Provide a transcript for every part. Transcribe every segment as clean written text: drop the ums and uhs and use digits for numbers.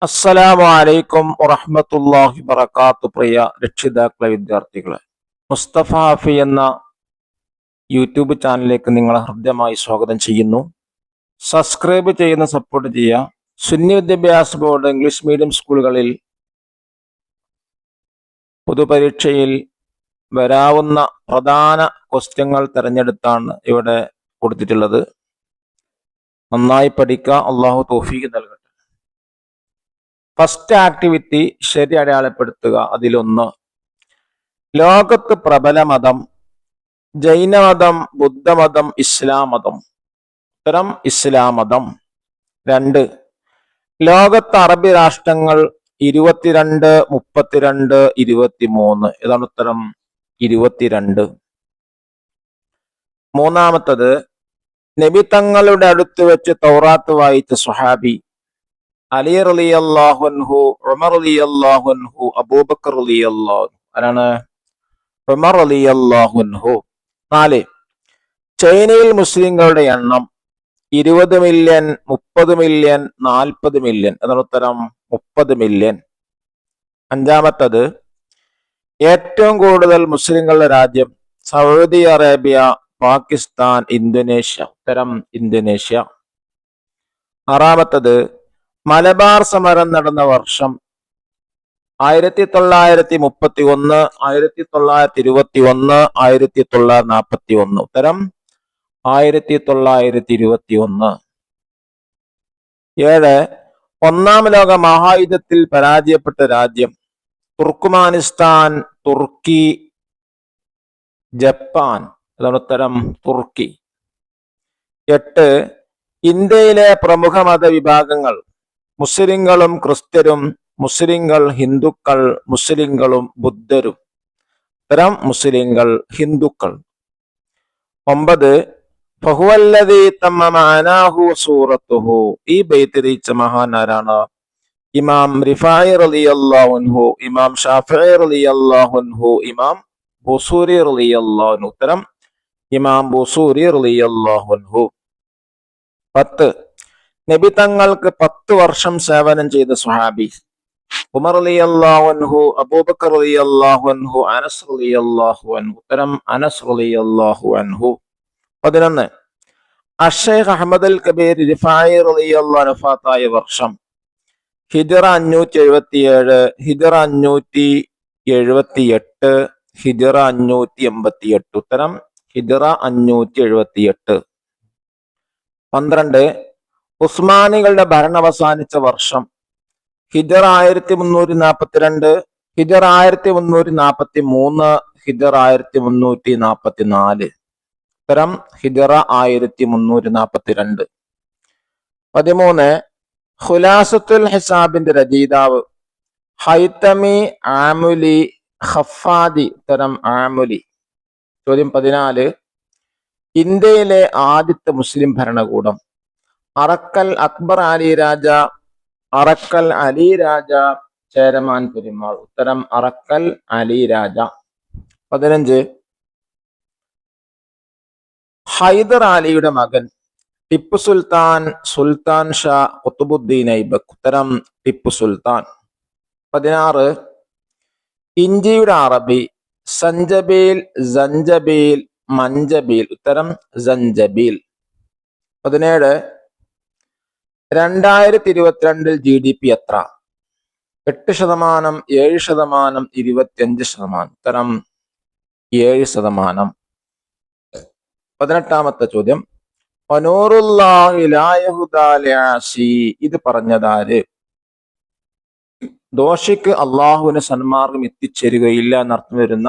അസ്സലാമു അലൈക്കും വറഹ്മത്തുള്ളാഹി വബറകാത്തു. പ്രിയ രക്ഷിതാക്കളെ, വിദ്യാർത്ഥികളെ, മുസ്തഫ ഹാഫി എന്ന യൂട്യൂബ് ചാനലിലേക്ക് നിങ്ങളെ ഹൃദ്യമായി സ്വാഗതം ചെയ്യുന്നു. സബ്സ്ക്രൈബ് ചെയ്യുന്ന, സപ്പോർട്ട് ചെയ്യുക. സുന്നി വിദ്യാഭ്യാസ ബോർഡ് ഇംഗ്ലീഷ് മീഡിയം സ്കൂളുകളിൽ പൊതുപരീക്ഷയിൽ വരാവുന്ന പ്രധാന ക്വസ്റ്റ്യങ്ങൾ തിരഞ്ഞെടുത്താണ് ഇവിടെ കൊടുത്തിട്ടുള്ളത്. നന്നായി പഠിക്കുക. അള്ളാഹു തൗഫീഖ് നൽകട്ടെ. ഫസ്റ്റ് ആക്ടിവിറ്റി ശരി അടയാളപ്പെടുത്തുക. അതിലൊന്ന്, ലോകത്ത് പ്രബല മതം ജൈനമതം, ബുദ്ധമതം, ഇസ്ലാം മതം. ഉത്തരം ഇസ്ലാം മതം. 2, ലോകത്ത് അറബി രാഷ്ട്രങ്ങൾ 22, 32, 23. ഇതാണ് ഉത്തരം 22. മൂന്നാമത്തത്, നബി തങ്ങളുടെ അടുത്ത് വെച്ച് തൗറാത്ത് വായിച്ച സ്വഹാബി അലി റളിയല്ലാഹു അൻഹു, ഉമർ റളിയല്ലാഹു അൻഹു, അബൂബക്കർ റളിയല്ലാഹു അൻഹു. ആരാണ്? ഉമർ റളിയല്ലാഹു അൻഹു. 4, ചൈനയിൽ മുസ്ലിങ്ങളുടെ എണ്ണം 20 മില്യൺ, 30 മില്യൺ, 40 മില്യൺ. അതാണ് ഉത്തരം 30 മില്യൺ. അഞ്ചാമത്തത്, ഏറ്റവും കൂടുതൽ മുസ്ലിങ്ങളുടെ രാജ്യം സൗദി അറേബ്യ, പാകിസ്ഥാൻ, ഇന്തോനേഷ്യ. ഉത്തരം ഇന്തോനേഷ്യ. ആറാമത്തത്, മലബാർ സമരം നടന്ന വർഷം 1931, 1921, 1941. ഉത്തരം 1921. 7, ഒന്നാം ലോക മഹായുദ്ധത്തിൽ പരാജയപ്പെട്ട രാജ്യം തുർക്കുമാനിസ്ഥാൻ, തുർക്കി, ജപ്പാൻ. അതാണ് ഉത്തരം തുർക്കി. 8, ഇന്ത്യയിലെ പ്രമുഖ മതവിഭാഗങ്ങൾ മുസ്ലിങ്ങളും ക്രിസ്ത്യരും, മുസ്ലിങ്ങൾ ഹിന്ദുക്കൾ, മുസ്ലിങ്ങളും ബുദ്ധരും. ഉത്തരം മുസ്ലിങ്ങൾ ഹിന്ദുക്കൾ. 9, ഫഹുവല്ലദീ തമ്മമ അനാഹു സൂറത്തുഹു. ഈ ബൈത്ത് രചിച്ച മഹാൻ ആരാണ്? ഇമാം റിഫായി റളിയല്ലാഹു അൻഹു, ഇമാം ഷാഫിഈ റളിയല്ലാഹു അൻഹു, ഇമാം ബുസൂരി റളിയല്ലാഹു അൻഹു. ഉത്തരം ഇമാം ബുസൂരി റളിയല്ലാഹു അൻഹു. 10, നബി തങ്ങൾക്ക് 10 വർഷം സേവനം ചെയ്ത സ്വഹാബി ഉമർ റളിയല്ലാഹു അൻഹു, അബൂബക്കർ റളിയല്ലാഹു അൻഹു, അനസ് റളിയല്ലാഹു അൻഹു. ഉത്തരം അനസ് റളിയല്ലാഹു അൻഹു. 11, അഷ്ശൈഖ് അഹ്മദ് അൽ കബീർ റിഫായി റളിയല്ലാഹു അൻഹു വഫാത്തായ വർഷം ഹിജ്റ 577, ഹിജ്റ 578, ഹിജ്റ 588. ഉത്തരം ഹിജ്റ 578. 12, ഉസ്മാനികളുടെ ഭരണം അവസാനിച്ച വർഷം ഹിജ്റ 1342, ഹിജ്റ 1343, ഹിജ്റ 1344. ഉത്തരം ഹിജ്റ 1342. 13, ഖുലാസത്തുൽ ഹിസാബിന്റെ രചയിതാവ് ഹൈതമി ആമുലി ഖഫാദി. ഉത്തരം ആമുലി. ചോദ്യം 14, ഇന്ത്യയിലെ ആദ്യത്തെ മുസ്ലിം ഭരണകൂടം അറക്കൽ അക്ബർ അലി രാജ, അറക്കൽ അലി രാജ, ചേരമാൻ പെരുമാൾ. ഉത്തരം അറക്കൽ അലി രാജ. 15, ഹൈദർ അലിയുടെ മകൻ ടിപ്പു സുൽത്താൻ, സുൽത്താൻ ഷാ ഖുത്ബുദ്ദീൻ ഐബക്. ഉത്തരം ടിപ്പു സുൽത്താൻ. 16, ഇഞ്ചിയുടെ അറബി സഞ്ചബീൽ, സഞ്ചബീൽ, മഞ്ചബീൽ. ഉത്തരം സഞ്ചബീൽ. 17, 2022 GDP എത്ര? 8%, 7%, 25%. ഉത്തരം 7%. 18ാമത്തെ ചോദ്യം, വനൂറുല്ലാഹി ലാ യഹ്ദാ ലിആസി. ഇത് പറഞ്ഞതാര്? ദോഷിക്ക് അള്ളാഹുവിന് സന്മാർഗം എത്തിച്ചേരുകയില്ല എന്നർത്ഥം വരുന്ന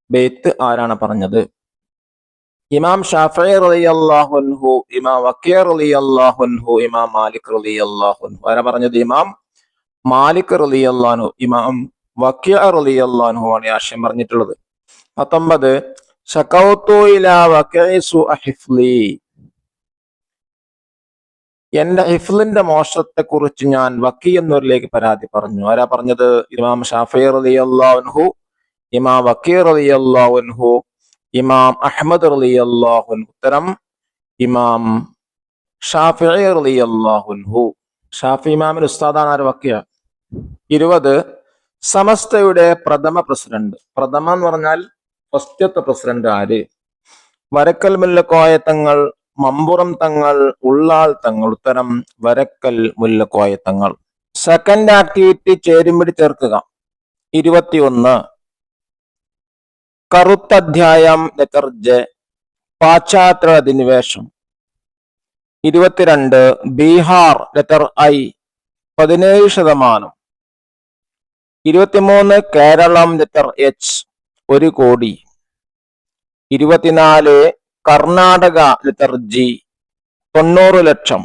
ബൈത്ത് ആരാണ് പറഞ്ഞത്? ഇമാം ഷാഫിഈ റളിയല്ലാഹു അൻഹു, ഇമാം വക്കീഅ റളിയല്ലാഹു അൻഹു, ഇമാം മാലിക് റളിയല്ലാഹു അൻഹു. ആരാ പറഞ്ഞത്? ഇമാം മാലിക് റളിയല്ലാഹു അൻഹു, ഇമാം വക്കീഅ റളിയല്ലാഹു അൻഹു ആണ് ആശയം പറഞ്ഞിട്ടുള്ളത്. 19, ശകൗതു ഇലാ വക്കീഇ സുഅ ഹിഫ്ളി. എന്റെ ഹിഫ്ലിന്റെ മോശത്തെ കുറിച്ച് ഞാൻ വക്കീ എന്നവരിലേക്ക് പരാതി പറഞ്ഞു. ആരാ പറഞ്ഞത്? ഇമാം ഷാഫിഈ റളിയല്ലാഹു അൻഹു, ഇമാം വക്കീഅ റളിയല്ലാഹു അൻഹു, ഇമാം അഹ്മദ് റളിയല്ലാഹു അൻഹു. ഉത്തരം ഇമാം ഷാഫിഈ റളിയല്ലാഹു അൻഹു. ഷാഫി ഇമാമിന്റെ ഉസ്താദാണ് ആര്? വക്കിയ. 20 സമസ്തയുടെ പ്രഥമ പ്രസിഡന്റ്. പ്രഥമ എന്ന് പറഞ്ഞാൽ ഫസ്റ്റത്തെ പ്രസിഡന്റ് ആര്? വരക്കൽ മുല്ലക്കോയ തങ്ങൾ, മമ്പുറം തങ്ങൾ, ഉള്ളാൾ തങ്ങൾ. ഉത്തരം വരക്കൽ മുല്ലക്കോയ തങ്ങൾ. സെക്കൻഡ് ആക്ടിവിറ്റി ചേരുംപിടി ചേർക്കുക. 21 കറുത്ത അധ്യായം ലെറ്റർ ജെ, പാശ്ചാത്യ അധിനിവേശം. 22 Bihar letter I 17%. 23 Kerala letter H 1 കോടി. 24 കർണാടക ലെറ്റർ ജി 90 ലക്ഷം.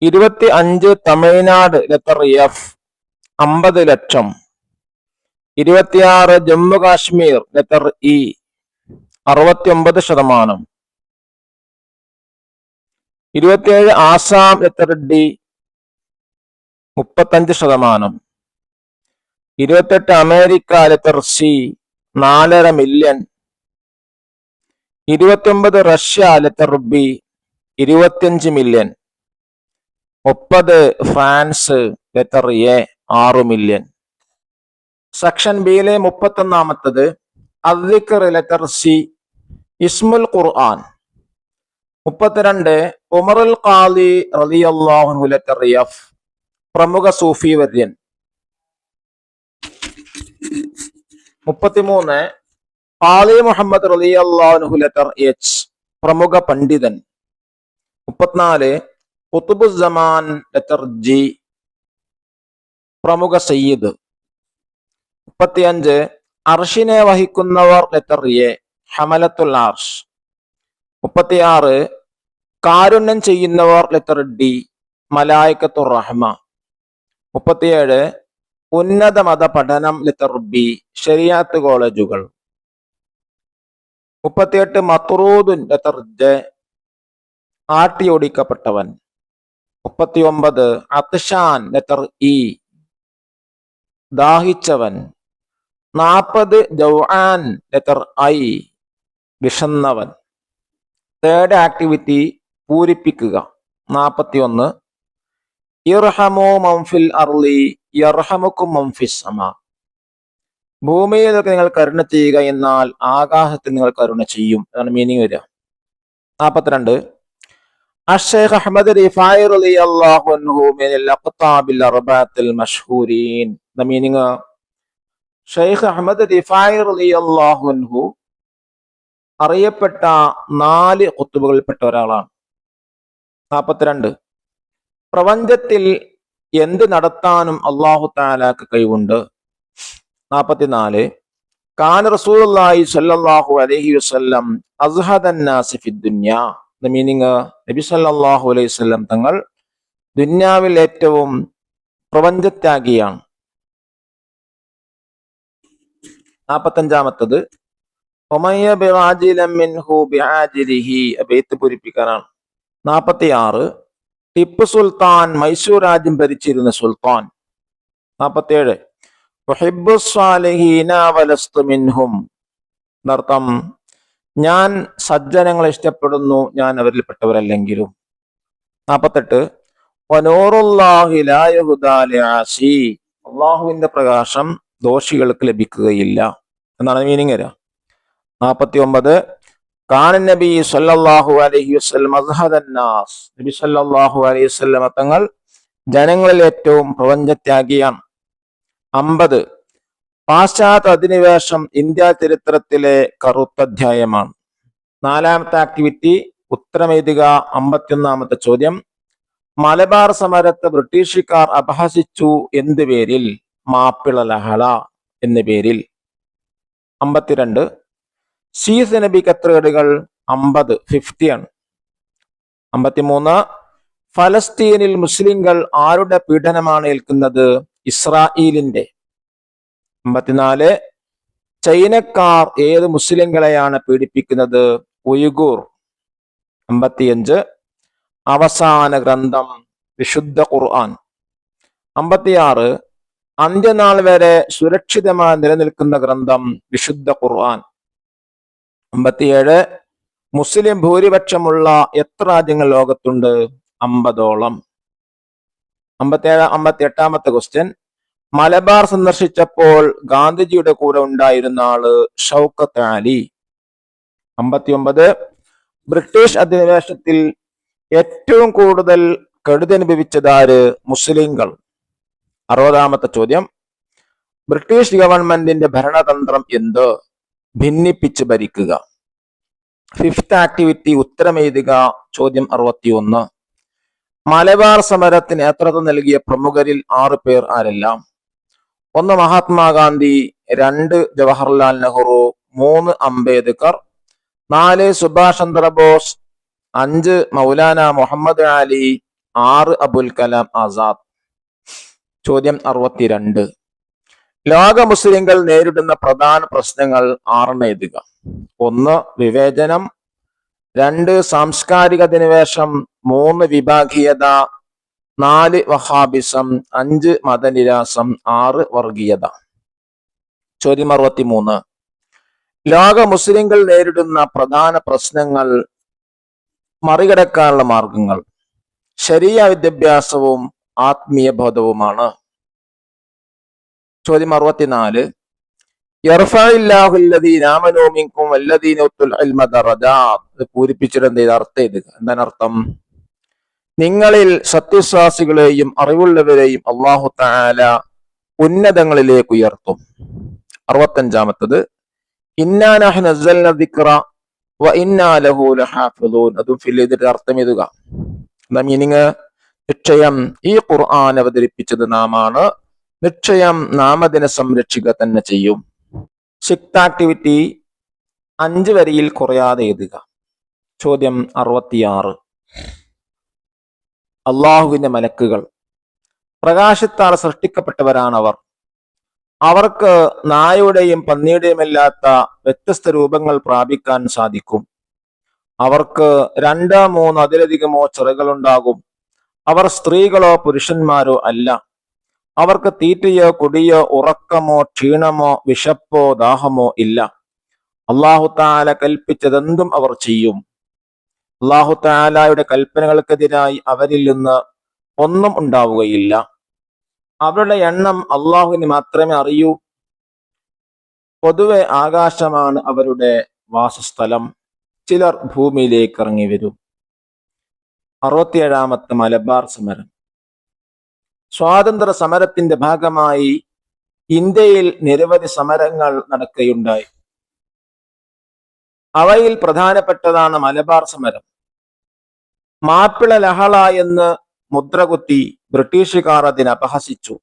25 തമിഴ്നാട് ലെറ്റർ എഫ് 50 ലക്ഷം. 26 Jammu Kashmir letter E 69%. 27 Assam letter D 35%. 28 America letter C 4.5 million. 29 Russia letter B 25 million. 30 France letter A 6 million. Section ബിയിലെ 31 അദ്ദിഖർ ലെറ്റർ സി ഇസ്മുൽ ഖുർആൻ. 32 ഉമറുൽ ഖാദി റളിയല്ലാഹു അൻഹു ലെറ്റർ എഫ് പ്രമുഖ സൂഫി വര്യൻ. 33 ഖാദി മുഹമ്മദ് റളിയല്ലാഹു അൻഹു ലെറ്റർ എച്ച് പ്രമുഖ പണ്ഡിതൻ. 34 ഖുത്ബുസ്സമാൻ ലെറ്റർ ജി പ്രമുഖ സയ്യിദ്. 35 അർഷിനെ വഹിക്കുന്നവർ ലെറ്റർ എ ഹമലത്തുൽ അർഷ്. 36 കാരുണ്യം ചെയ്യുന്നവർ ലെറ്റർ ഡി മലായികത്തുർ റഹ്മ. 37 ഉന്നത മത പഠനം ലെറ്റർ ബി ശരിയാത്ത് കോളേജുകൾ. 38 മത്റൂദുൻ ലെറ്റർ ജെ ആട്ടിയോടിക്കപ്പെട്ടവൻ. 39 അത്ഷാൻ ലെറ്റർ ഇ ദാഹിച്ചവൻ. 40 ജൗആൻ ലെറ്റർ ഐ വിശന്നവൻ. തേർഡ് ആക്ടിവിറ്റി പൂരിപ്പിക്കുക. 41 ഇർഹമു മൻഫിൽ അർളി യർഹമുക്കും മൻഫിസ് സമാ. ഭൂമിയിലൊക്കെ നിങ്ങൾ കരുണ ചെയ്യുക എന്നാൽ ആകാശത്തിൽ നിങ്ങൾ കരുണ ചെയ്യും എന്നാണ് മീനിങ് വരിക. 42 അഷ്ശൈഖ് അഹ്മദ് റിഫായി റളിയല്ലാഹു അൻഹു മിനൽ അഖ്താബിൽ അർബഅത്തിൽ മഷ്ഹൂരീൻ. ദ മീനിങ് ഷൈഖ് അഹ്മദ് റിഫായി റളിയല്ലാഹു അൻഹു അറിയപ്പെട്ട 4 ഖുത്ബുകളിൽപ്പെട്ട ഒരാളാണ്. 42 പ്രപഞ്ചത്തിൽ എന്ത് നടത്താനും അല്ലാഹു തആലക്ക് കഴിവുണ്ട്. 44 കാന റസൂലുള്ളാഹി സ്വല്ലല്ലാഹു അലൈഹി വസല്ലം അസ്ഹദൻ നാസി ഫിദ് ദുനിയ. ദ മീനിങ് നബി സല്ലല്ലാഹു അലൈഹി വസല്ലം തങ്ങൾ ദുനിയാവിൽ ഏറ്റവും പ്രപഞ്ചത്യാഗിയാണ്. 45 പൂരിപ്പിക്കാനാണ്. 46 ടിപ്പു സുൽത്താൻ മൈസൂർ രാജ്യം ഭരിച്ചിരുന്ന സുൽത്താൻ. 47 എന്നർത്ഥം ഞാൻ സജ്ജനങ്ങളെ ഇഷ്ടപ്പെടുന്നു, ഞാൻ അവരിൽപ്പെട്ടവരല്ലെങ്കിലും. 48 അള്ളാഹുവിന്റെ പ്രകാശം ദോഷികൾക്ക് ലഭിക്കുകയില്ല എന്നാണ് മീനിങ് വരിക. 49 കാന നബി സല്ലല്ലാഹു അലൈഹി വസല്ലം അസ്ഹദൻ നാസ്. നബി സല്ലല്ലാഹു അലൈഹി വസല്ലം തങ്ങൾ ജനങ്ങളിൽ ഏറ്റവും പ്രപഞ്ചത്യാഗിയാണ്. 50 പാശ്ചാത്യ അധിനിവേശം ഇന്ത്യ ചരിത്രത്തിലെ കറുത്ത അധ്യായമാണ്. 4ാമത്തെ ആക്ടിവിറ്റി ഉത്തരമെഴുതുക. 51ാമത്തെ ചോദ്യം മലബാർ സമരത്തെ ബ്രിട്ടീഷുകാർ അപഹസിച്ചു എന്ത് പേരിൽ? മാപ്പിള ലഹള എന്ന പേരിൽ. 52 ശീസ് നബിക്ക് എത്ര ഏടുകൾ? 50 ആണ്. 53 ഫലസ്തീനിൽ മുസ്ലിങ്ങൾ ആരുടെ പീഡനമാണ് ഏൽക്കുന്നത്? ഇസ്രായേലിന്റെ. 54 ചൈനക്കാർ ഏത് മുസ്ലിങ്ങളെയാണ് പീഡിപ്പിക്കുന്നത്? ഉയ്ഗൂർ. 55 അവസാന ഗ്രന്ഥം വിശുദ്ധ ഖുർആൻ. 56 അന്ത്യനാൾ വരെ സുരക്ഷിതമായി നിലനിൽക്കുന്ന ഗ്രന്ഥം വിശുദ്ധ ഖുർആൻ. 57 മുസ്ലിം ഭൂരിപക്ഷമുള്ള എത്ര രാജ്യങ്ങൾ ലോകത്തുണ്ട്? 50ഓളം. 58ാമത്തെ ക്വസ്റ്റ്യൻ, മലബാർ സന്ദർശിച്ചപ്പോൾ ഗാന്ധിജിയുടെ കൂടെ ഉണ്ടായിരുന്ന ആള് ഷൗക്കത്ത് അലി. 59, ബ്രിട്ടീഷ് അധിനിവേശത്തിൽ ഏറ്റവും കൂടുതൽ കെടുതി അനുഭവിച്ചതാര്? മുസ്ലിങ്ങൾ. 60ാമത്തെ ചോദ്യം, ബ്രിട്ടീഷ് ഗവൺമെന്റിന്റെ ഭരണതന്ത്രം എന്ത്? ഭിന്നിപ്പിച്ച് ഭരിക്കുക. 5th ആക്ടിവിറ്റി, ഉത്തരമെഴുതുക. ചോദ്യം 61, മലബാർ സമരത്തിന് നേതൃത്വം നൽകിയ പ്രമുഖരിൽ 6 പേർ ആരെല്ലാം? 1 മഹാത്മാഗാന്ധി, 2 ജവഹർലാൽ നെഹ്റു, 3 അംബേദ്കർ, 4 സുഭാഷ് ചന്ദ്രബോസ്, 5 മൗലാന മുഹമ്മദ് അലി, 6 അബുൽ കലാം ആസാദ്. ചോദ്യം 62, ലോക മുസ്ലിങ്ങൾ നേരിടുന്ന പ്രധാന പ്രശ്നങ്ങൾ 6 എഴുതുക. 1 വിവേചനം, 2 സാംസ്കാരിക അധിനിവേശം, 3 വിഭാഗീയത, 4 വഹാബിസം, 5 മതനിരാസം, 6 വർഗീയത. ചോദ്യം 63, ലോക മുസ്ലിങ്ങൾ നേരിടുന്ന പ്രധാന പ്രശ്നങ്ങൾ മറികടക്കാനുള്ള മാർഗങ്ങൾ ശരിയ വിദ്യാഭ്യാസവും ആത്മീയ ബോധവുമാണ്. ചോദ്യം 64, പൂരിപ്പിച്ചിട്ട് എന്ത് ചെയ്ത് അർത്ഥം എഴുതുക. എന്താണ് അർത്ഥം? നിങ്ങളിൽ സത്യവിശ്വാസികളെയും അറിവുള്ളവരെയും അള്ളാഹു തആല ഉന്നതങ്ങളിലേക്ക് ഉയർത്തും. 65ാമത്തത്, ഇന്നാ നഹ്നു നസ്സൽന ദിക്റ വ ഇന്നാ ലഹു ലഹാഫിളൂൻ. അതും ഫിൽ ചെയ്തിട്ട് അർത്ഥം എഴുതുക. എന്താ മീനിങ്? നിശ്ചയം ഈ ഖുർആൻ അവതരിപ്പിച്ചത് നാമാണ്, നിശ്ചയം നാം അതിനെ സംരക്ഷിക്കുക തന്നെ ചെയ്യും. 6th ആക്ടിവിറ്റി, 5 വരിയിൽ കുറയാതെ എഴുതുക. ചോദ്യം 66, അള്ളാഹുവിന്റെ മലക്കുകൾ പ്രകാശത്താൽ സൃഷ്ടിക്കപ്പെട്ടവരാണവർ. അവർക്ക് നായയുടെയും പന്നിയുടെയും അല്ലാത്ത വ്യത്യസ്ത രൂപങ്ങൾ പ്രാപിക്കാൻ സാധിക്കും. അവർക്ക് 2, 3 അതിലധികമോ ചിറകുകളുണ്ടാകും. അവർ സ്ത്രീകളോ പുരുഷന്മാരോ അല്ല. അവർക്ക് തീറ്റയോ കുടിയോ ഉറക്കമോ ക്ഷീണമോ വിശപ്പോ ദാഹമോ ഇല്ല. അള്ളാഹു തആല കൽപ്പിച്ചതെന്തും അവർ ചെയ്യും. അള്ളാഹു തആലയുടെ കൽപ്പനകൾക്കെതിരായി അവരിൽ നിന്ന് ഒന്നും ഉണ്ടാവുകയില്ല. അവരുടെ എണ്ണം അള്ളാഹുവിന് മാത്രമേ അറിയൂ. പൊതുവെ ആകാശമാണ് അവരുടെ വാസസ്ഥലം. ചിലർ ഭൂമിയിലേക്ക് ഇറങ്ങി വരും. 67ാമത്തെ മലബാർ സമരം. സ്വാതന്ത്ര്യ സമരത്തിന്റെ ഭാഗമായി ഇന്ത്യയിൽ നിരവധി സമരങ്ങൾ നടക്കുകയുണ്ടായി. അവയിൽ പ്രധാനപ്പെട്ടതാണ് മലബാർ സമരം. മാപ്പിള ലഹള എന്ന് മുദ്രകുത്തി ബ്രിട്ടീഷുകാർ അതിനെ അപഹസിച്ചു.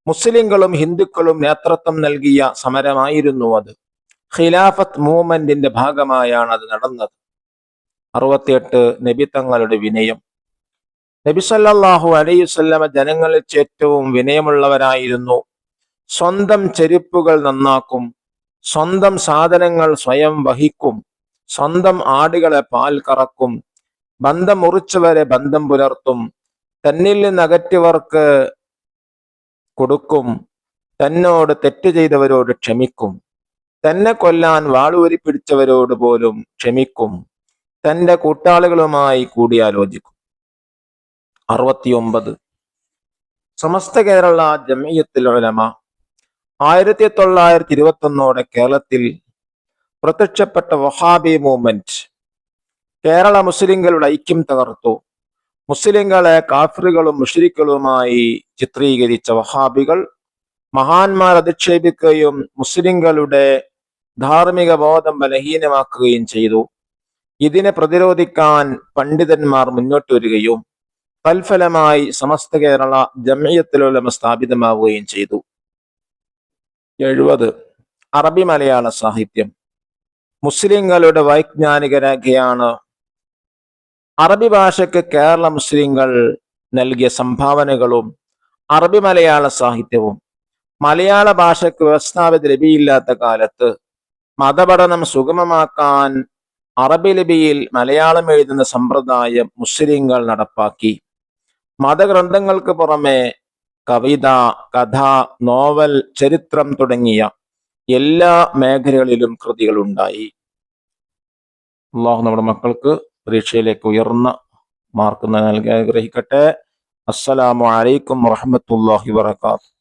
മുസ്ലിങ്ങളും ഹിന്ദുക്കളും നേതൃത്വം നൽകിയ സമരമായിരുന്നു അത്. ഖിലാഫത്ത് മൂവ്മെന്റിന്റെ ഭാഗമായാണ് അത് നടന്നത്. 68 നബി തങ്ങളുടെ വിനയം. നബി സല്ലല്ലാഹു അലൈഹി വസല്ലമ ജനങ്ങളിൽ ഏറ്റവും വിനയമുള്ളവരായിരുന്നു. സ്വന്തം ചെരുപ്പുകൾ നന്നാക്കും, സ്വന്തം സാധനങ്ങൾ സ്വയം വഹിക്കും, സ്വന്തം ആടുകളെ പാൽ കറക്കും, ബന്ധം മുറിച്ചവരെ ബന്ധം പുലർത്തും, തന്നിൽ നിന്ന് അകറ്റിയവർക്ക് കൊടുക്കും, തന്നോട് തെറ്റ് ചെയ്തവരോട് ക്ഷമിക്കും, തന്നെ കൊല്ലാൻ വാളൂരി പിടിച്ചവരോട് പോലും ക്ഷമിക്കും, തന്റെ കൂട്ടാളികളുമായി കൂടിയാലോചിക്കും. 69 സമസ്ത കേരള ജംഇയ്യത്തുൽ ഉലമ 1921 കേരളത്തിൽ പ്രത്യക്ഷപ്പെട്ട വഹാബി മൂവ്മെന്റ് കേരള മുസ്ലിങ്ങളുടെ ഐക്യം തകർത്തു. മുസ്ലിങ്ങളെ കാഫിറുകളും മുശ്രിക്കുകളുമായി ചിത്രീകരിച്ച വഹാബികൾ മഹാന്മാർ അധിക്ഷേപിക്കുകയും മുസ്ലിങ്ങളുടെ ധാർമ്മിക ബോധം ബലഹീനമാക്കുകയും ചെയ്തു. ഇതിനെ പ്രതിരോധിക്കാൻ പണ്ഡിതന്മാർ മുന്നോട്ട് വരികയും തൽഫലമായി സമസ്ത കേരള ജംഇയ്യത്തുൽ ഉലമ സ്ഥാപിതമാവുകയും ചെയ്തു. 70 അറബി മലയാള സാഹിത്യം മുസ്ലിങ്ങളുടെ വൈജ്ഞാനിക രേഖയാണ്. അറബി ഭാഷയ്ക്ക് കേരള മുസ്ലിങ്ങൾ നൽകിയ സംഭാവനകളും അറബി മലയാള സാഹിത്യവും. മലയാള ഭാഷയ്ക്ക് വ്യവസ്ഥാപിത ലിപിയില്ലാത്ത കാലത്ത് മതപഠനം സുഗമമാക്കാൻ അറബി ലിപിയിൽ മലയാളം എഴുതുന്ന സമ്പ്രദായം മുസ്ലിങ്ങൾ നടപ്പാക്കി. മതഗ്രന്ഥങ്ങൾക്ക് പുറമെ കവിത, കഥ, നോവൽ, ചരിത്രം തുടങ്ങിയ എല്ലാ മേഖലകളിലും കൃതികളുണ്ടായി. അള്ളാഹു നമ്മുടെ മക്കൾക്ക് പരീക്ഷയിലേക്ക് ഉയർന്ന മാർക്ക് നൽകി അനുഗ്രഹിക്കട്ടെ. അസ്സലാമു അലൈക്കും വറഹ്മത്തുള്ളാഹി വബറകാതുഹു.